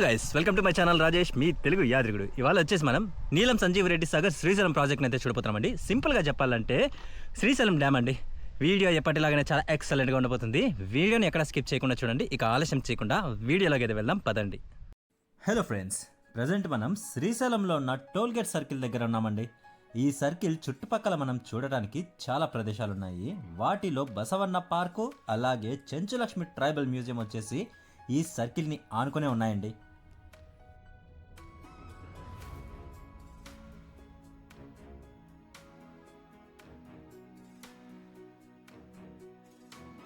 Hello guys, welcome to my channel Rajesh, మీ తెలుగు యాత్రికుడు. ఇవాళ వచ్చేసి మనం నీలం సంజీవ్ రెడ్డి సాగర్ శ్రీశైలం ప్రాజెక్ట్ని అయితే చూడబోతున్నామండి. సింపుల్గా చెప్పాలంటే శ్రీశైలం డ్యామ్ అండి. వీడియో ఎప్పటిలాగానే చాలా ఎక్సలెంట్గా ఉండబోతుంది. వీడియోని ఎక్కడ స్కిప్ చేయకుండా చూడండి. ఇక ఆలస్యం చేయకుండా వీడియోలోకి అయితే వెళ్దాం, పదండి. హలో ఫ్రెండ్స్, ప్రజెంట్ మనం శ్రీశైలంలో ఉన్న టోల్ గేట్ సర్కిల్ దగ్గర ఉన్నామండి. ఈ సర్కిల్ చుట్టుపక్కల మనం చూడడానికి చాలా ప్రదేశాలు ఉన్నాయి. వాటిలో బసవన్న పార్కు అలాగే చెంచులక్ష్మి ట్రైబల్ మ్యూజియం వచ్చేసి ఈ సర్కిల్ని ఆనుకునే ఉన్నాయండి.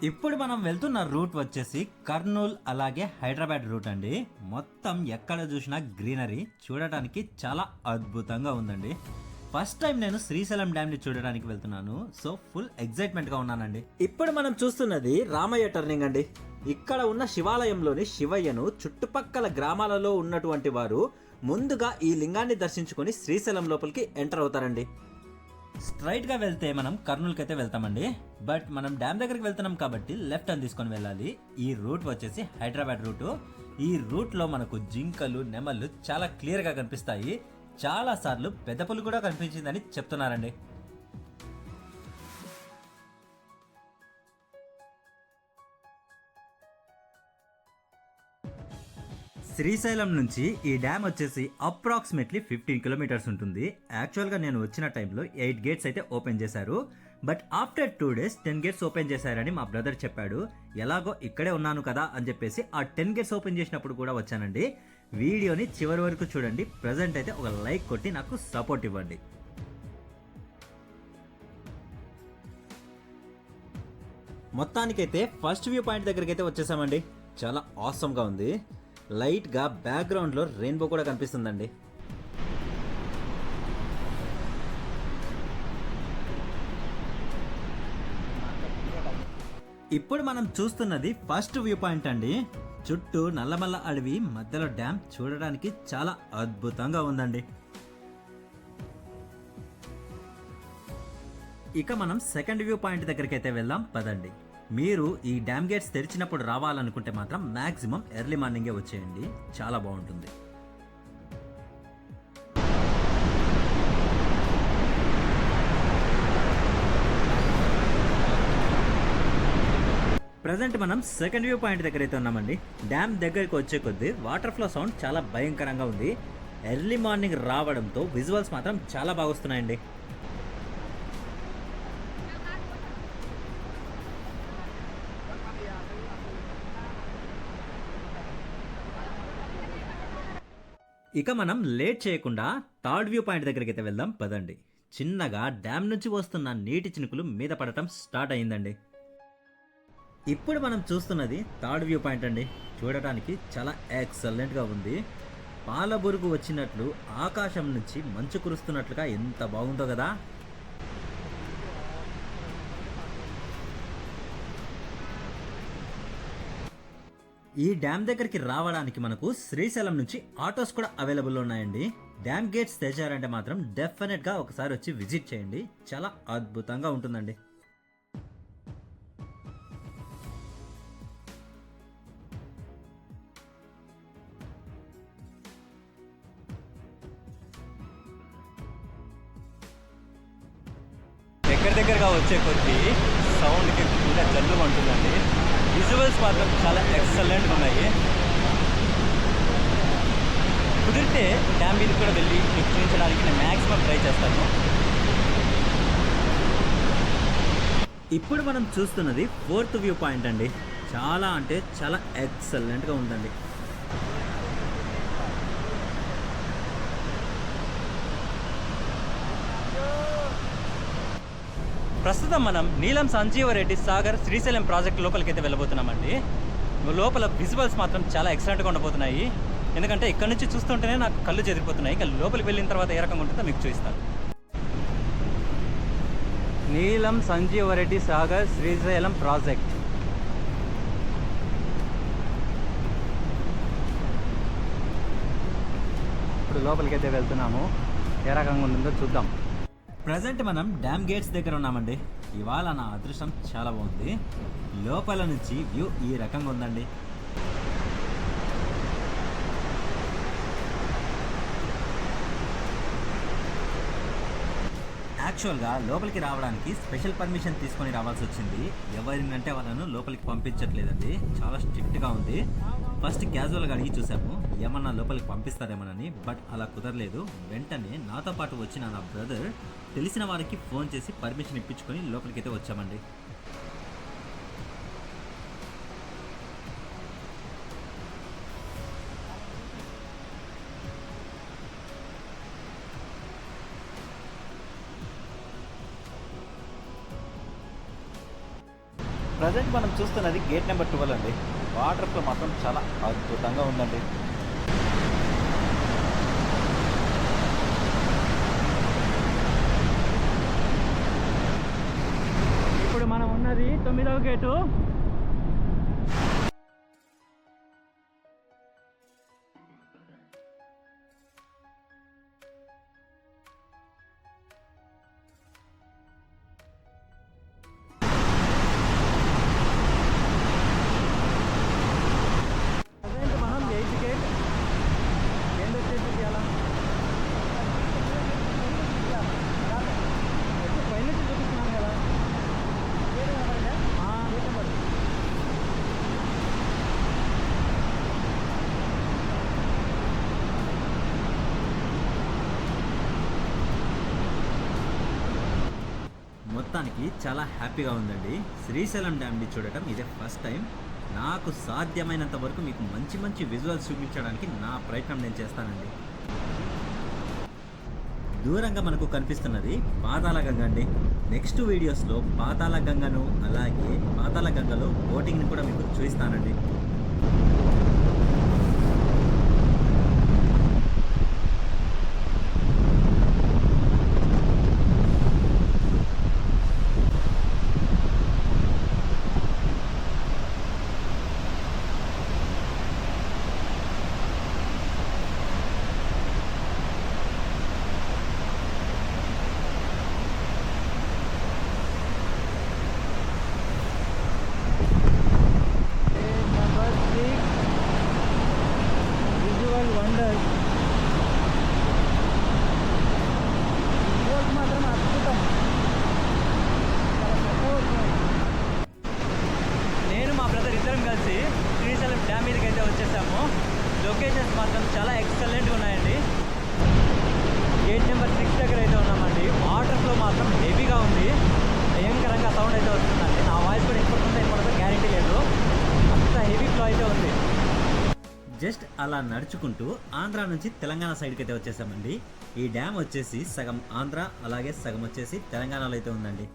ఇప్పుడు మనం వెళ్తున్న రూట్ వచ్చేసి కర్నూల్ అలాగే హైదరాబాద్ రూట్ అండి. మొత్తం ఎక్కడ చూసినా గ్రీనరీ, చూడటానికి చాలా అద్భుతంగా ఉందండి. ఫస్ట్ టైం నేను శ్రీశైలం డ్యామ్ ని చూడడానికి వెళ్తున్నాను. సో ఫుల్ ఎక్సైట్మెంట్ గా ఉన్నానండి. ఇప్పుడు మనం చూస్తున్నది రామయ్య టర్నింగ్ అండి. ఇక్కడ ఉన్న శివాలయంలోని శివయ్యను చుట్టుపక్కల గ్రామాలలో ఉన్నటువంటి వారు ముందుగా ఈ లింగాన్ని దర్శించుకొని శ్రీశైలం లోపలికి ఎంటర్ అవుతారండి. స్ట్రైట్ గా వెళ్తే మనం కర్నూలుకి అయితే వెళ్తామండి. బట్ మనం డ్యామ్ దగ్గరికి వెళ్తున్నాం కాబట్టి లెఫ్ట్ టర్న్ తీసుకొని వెళ్ళాలి. ఈ రూట్ వచ్చేసి హైదరాబాద్ రూట్. ఈ రూట్ లో మనకు జింకలు, నెమళ్ళు చాలా క్లియర్ గా కనిపిస్తాయి. చాలా సార్లు పెద్ద పులి కూడా కనిపించిందని చెప్తున్నారండి. శ్రీశైలం నుంచి ఈ డ్యామ్ వచ్చేసి అప్రాక్సిమేట్లీ 15 కిలోమీటర్స్ ఉంటుంది. యాక్చువల్గా నేను వచ్చిన టైంలో 8 గేట్స్ అయితే ఓపెన్ చేశారు. But after 2 days 10 gates open చేశారని మా బ్రదర్ చెప్పాడు. ఎలాగో ఇక్కడే ఉన్నాను కదా అని చెప్పేసి ఆ 10 గేట్స్ ఓపెన్ చేసినప్పుడు కూడా వచ్చానండి. వీడియోని చివరి వరకు చూడండి. ప్రజెంట్ అయితే ఒక లైక్ కొట్టి నాకు సపోర్ట్ ఇవ్వండి. మొత్తానికైతే ఫస్ట్ వ్యూ పాయింట్ దగ్గరికి అయితే వచ్చేసామండి. చాలా ఆసమ్గా ఉంది. లైట్గా బ్యాక్గ్రౌండ్లో రెయిన్బో కూడా కనిపిస్తుందండి. ఇప్పుడు మనం చూస్తున్నది ఫస్ట్ వ్యూ పాయింట్ అండి. చుట్టూ నల్లమల్ల అడవి, మధ్యలో డ్యామ్, చూడడానికి చాలా అద్భుతంగా ఉందండి. ఇక మనం సెకండ్ వ్యూ పాయింట్ దగ్గరికి అయితే వెళ్దాం, పదండి. మీరు ఈ డ్యామ్ గేట్స్ తెరిచినప్పుడు రావాలనుకుంటే మాత్రం మ్యాక్సిమం ఎర్లీ మార్నింగే వచ్చేయండి, చాలా బాగుంటుంది. ప్రజెంట్ మనం సెకండ్ వ్యూ పాయింట్ దగ్గర అయితే ఉన్నామండి. డ్యామ్ దగ్గరికి వచ్చే కొద్దీ వాటర్ ఫ్లో సౌండ్ చాలా భయంకరంగా ఉంది. ఎర్లీ మార్నింగ్ రావడంతో విజువల్స్ మాత్రం చాలా బాగా వస్తున్నాయండి. ఇక మనం లేట్ చేయకుండా థర్డ్ వ్యూ పాయింట్ దగ్గరికి అయితే వెళ్దాం, పదండి. చిన్నగా డ్యామ్ నుంచి వస్తున్న నీటి చినుకులు మీద పడటం స్టార్ట్ అయిందండి. ఇప్పుడు మనం చూస్తున్నది థర్డ్ వ్యూ పాయింట్ అండి. చూడటానికి చాలా ఎక్సలెంట్గా ఉంది. పాలబురుగు వచ్చినట్లు ఆకాశం నుంచి మంచు కురుస్తున్నట్లుగా ఎంత బాగుందో కదా. ఈ డ్యామ్ దగ్గరికి రావడానికి మనకు శ్రీశైలం నుంచి ఆటోస్ కూడా అవైలబుల్ ఉన్నాయండి. డ్యామ్ గేట్స్ తెచ్చారంటే మాత్రం డెఫినెట్గా ఒకసారి వచ్చి విజిట్ చేయండి, చాలా అద్భుతంగా ఉంటుందండి. దగ్గరగా వచ్చే కొద్దీ సౌండ్కి కూడా జల్లు ఉంటుందండి. విజువల్స్ మాత్రం చాలా ఎక్సలెంట్గా ఉన్నాయి. కుదిరితే డ్యామ్ మీద కూడా వెళ్ళి మీకు చూపించడానికి నేను మ్యాక్సిమం ట్రై చేస్తాను. ఇప్పుడు మనం చూస్తున్నది ఫోర్త్ వ్యూ పాయింట్ అండి. చాలా అంటే చాలా ఎక్సలెంట్గా ఉందండి. ప్రస్తుతం మనం నీలం సంజీవరెడ్డి సాగర్ శ్రీశైలం ప్రాజెక్ట్ లోపలికి అయితే వెళ్ళబోతున్నామండి. లోపల విజువల్స్ మాత్రం చాలా ఎక్సలెంట్గా ఉండబోతున్నాయి. ఎందుకంటే ఇక్కడ నుంచి చూస్తుంటేనే నాకు కళ్ళు చెదిరిపోతున్నాయి. ఇక లోపలికి వెళ్ళిన తర్వాత ఏ రకంగా ఉంటుందో మీకు చూపిస్తాను. నీలం సంజీవరెడ్డి సాగర్ శ్రీశైలం ప్రాజెక్ట్. ఇప్పుడు లోపలికి అయితే వెళ్తున్నాము. ఏ రకంగా ఉంటుందో చూద్దాం. ప్రజెంట్ మనం డ్యామ్ గేట్స్ దగ్గర ఉన్నామండి. ఇవాళ నా అదృష్టం చాలా బాగుంది. లోపల నుంచి వ్యూ ఈ రకంగా ఉందండి. యాక్చువల్గా లోపలికి రావడానికి స్పెషల్ పర్మిషన్ తీసుకొని రావాల్సి వచ్చింది. ఎవరినంటే వాళ్ళను లోపలికి పంపించట్లేదండి, చాలా స్ట్రిక్ట్గా ఉంది. ఫస్ట్ క్యాజువల్గా అడిగి చూసాము ఏమన్నా లోపలికి పంపిస్తారేమోనని, బట్ అలా కుదరలేదు. వెంటనే నాతో పాటు వచ్చిన నా బ్రదర్ తెలిసిన వారికి ఫోన్ చేసి పర్మిషన్ ఇప్పించుకొని లోపలికైతే వచ్చామండి. ప్రజెంట్ మనం చూస్తున్నది గేట్ నెంబర్ 12 అండి. వాటర్ ఫ్లో మాత్రం చాలా అద్భుతంగా ఉందండి. ఇప్పుడు మనం ఉన్నది 9వ గేటు. మొత్తానికి చాలా హ్యాపీగా ఉందండి. శ్రీశైలం డ్యామ్ని చూడటం ఇదే ఫస్ట్ టైం. నాకు సాధ్యమైనంత వరకు మీకు మంచి మంచి విజువల్స్ చూపించడానికి నా ప్రయత్నం నేను చేస్తానండి. దూరంగా మనకు కనిపిస్తున్నది పాతాళగంగ అండి. నెక్స్ట్ వీడియోస్లో పాతాళగంగను అలాగే పాతాళగంగలో బోటింగ్ని కూడా మీకు చూపిస్తానండి. శ్రీశైలం డ్యామ్ మీదకి అయితే వచ్చేసాము. లొకేషన్స్ మాత్రం చాలా ఎక్సలెంట్గా ఉన్నాయండి. గేట్ నెంబర్ 6 దగ్గర అయితే ఉన్నామండి. వాటర్ ఫ్లో మాత్రం హెవీగా ఉంది, భయంకరంగా సౌండ్ అయితే వస్తుందండి. నా వాయిస్ కూడా ఎప్పుడు ఎప్పుడో గ్యారంటీ లేదు, అంత హెవీ ఫ్లో అయితే ఉంది. జస్ట్ అలా నడుచుకుంటూ ఆంధ్ర నుంచి తెలంగాణ సైడ్కి అయితే వచ్చేసామండి. ఈ డ్యామ్ వచ్చేసి సగం ఆంధ్ర అలాగే సగం వచ్చేసి తెలంగాణలో అయితే ఉందండి.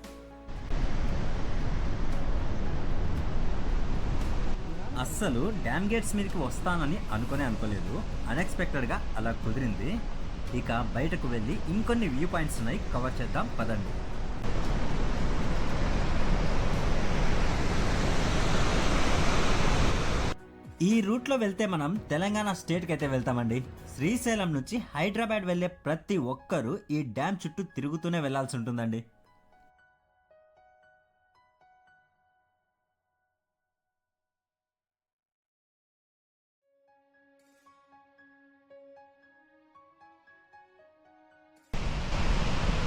అస్సలు డ్యామ్ గేట్స్ మీదకి వస్తానని అనుకోలేదు. అన్ఎక్స్పెక్టెడ్గా అలా కుదిరింది. ఇక బయటకు వెళ్ళి ఇంకొన్ని వ్యూ పాయింట్స్ ఉన్నాయి, కవర్ చేద్దాం పదండి. ఈ రూట్లో వెళ్తే మనం తెలంగాణ స్టేట్కి అయితే వెళ్తామండి. శ్రీశైలం నుంచి హైదరాబాద్ వెళ్ళే ప్రతి ఒక్కరూ ఈ డ్యామ్ చుట్టూ తిరుగుతూనే వెళ్లాల్సి ఉంటుందండి.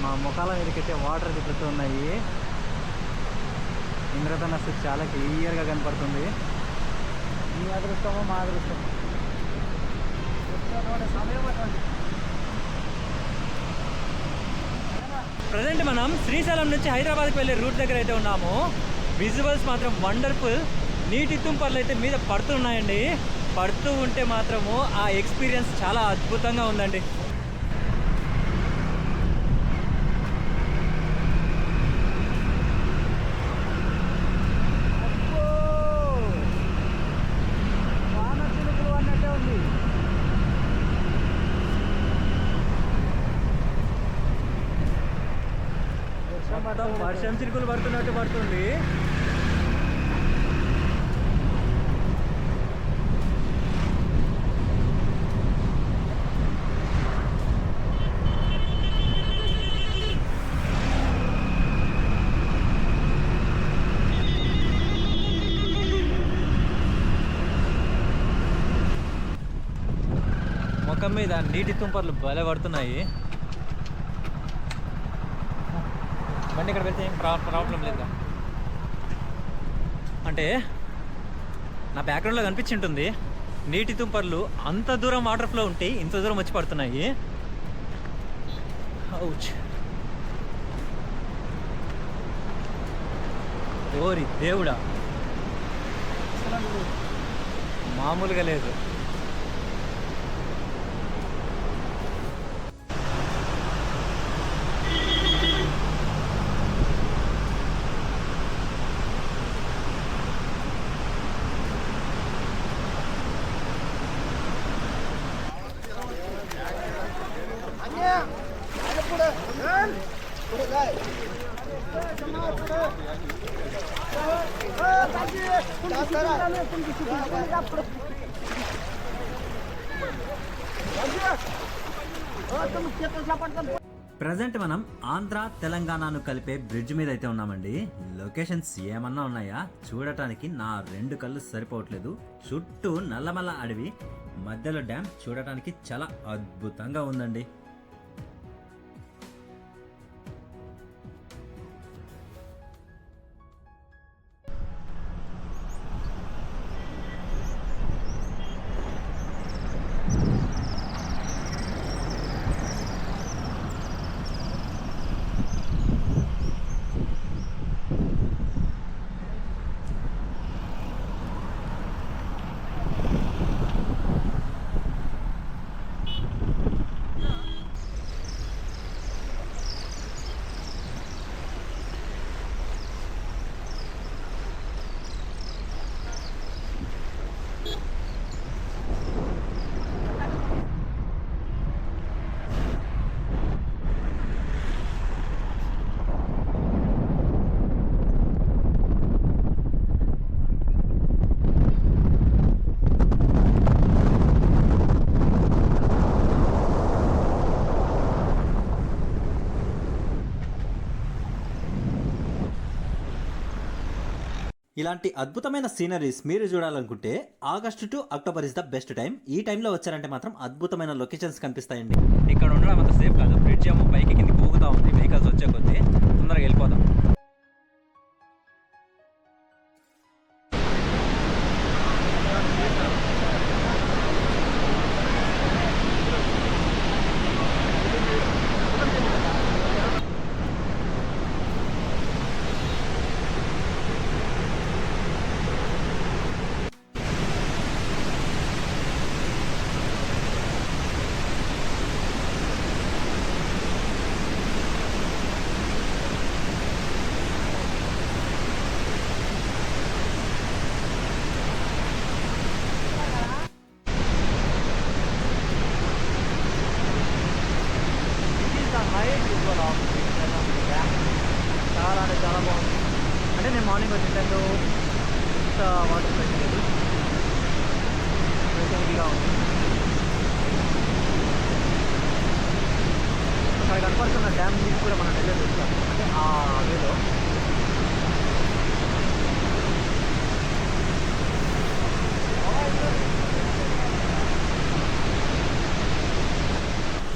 మా ముఖాల మీదకైతే వాటర్ తిప్పుతూ ఉన్నాయి. ఇంద్రధనస్సు చాలా క్లియర్గా కనపడుతుంది. మీ అదృష్టమో మా అదృష్టం. ప్రజెంట్ మనం శ్రీశైలం నుంచి హైదరాబాద్కి వెళ్ళే రూట్ దగ్గర అయితే ఉన్నాము. విజువల్స్ మాత్రం వండర్ఫుల్. నీటి తుంపర్లు అయితే మీద పడుతున్నాయండి. పడుతూ ఉంటే మాత్రము ఆ ఎక్స్పీరియన్స్ చాలా అద్భుతంగా ఉందండి. వర్షం చిరుకులు పడుతున్నట్టు పడుతుంది. ముఖం మీద నీటి తుంపర్లు భలే పడుతున్నాయి. బండి ఇక్కడ వెళ్తే ఏం ప్రాబ్లం లేదు. అంటే నా బ్యాక్గ్రౌండ్లో కనిపించి ఉంటుంది నీటి తుంపర్లు అంత దూరం వాటర్ ఫ్లో ఉంటే ఇంత దూరం వచ్చి పడుతున్నాయి. ఔచ్. ఓరి దేవుడా, మామూలుగా లేదు. ప్రజెంట్ మనం ఆంధ్ర తెలంగాణను కలిపే బ్రిడ్జ్ మీద అయితే ఉన్నామండి. లొకేషన్స్ ఏమన్నా ఉన్నాయా? చూడటానికి నా 2 కళ్ళు సరిపోవట్లేదు. చుట్టూ నల్లమల్ల అడవి, మధ్యలో డ్యామ్ చూడటానికి చాలా అద్భుతంగా ఉందండి. ఇలాంటి అద్భుతమైన సీనరీస్ మీరు చూడాలనుకుంటే August to October is the best time. ఈ టైంలో వచ్చారంటే మాత్రం అద్భుతమైన లొకేషన్స్ కనిపిస్తాయండి. ఇక్కడ ఉండడం అంత సేఫ్ కాదు. బ్రిడ్జ్ ఏమో పైకి కింద పోగుతూ ఉంది. వెహికల్స్ వచ్చే కొద్దీ తొందరగా వెళ్ళిపోదాం. చాలా అంటే చాలా బాగుంది. అంటే నేను మార్నింగ్ వచ్చిన టైంలో ఇంత వాటర్ పెట్టలేదు. ఇదిగా ఉంది. అక్కడ కనపడుతున్న డ్యామ్ నీళ్ళు కూడా మనం వెళ్ళి చూస్తాం. అంటే ఆ వేలో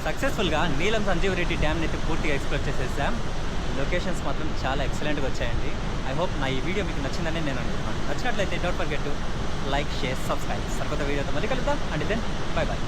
సక్సెస్ఫుల్గా నీలం సంజీవ్ రెడ్డి డ్యామ్ని అయితే పూర్తిగా ఎక్స్ప్లోర్ చేసేసాం. లొకేషన్స్ మాత్రం చాలా ఎక్సలెంట్గా వచ్చాయండి. ఐ హోప్ నా ఈ వీడియో మీకు నచ్చిందని నేను అనుకుంటున్నాను. నచ్చినట్లయితే don't forget to like, share, subscribe. సరికొత్త వీడియోతో మళ్ళీ కలుద్దాం. And then bye bye.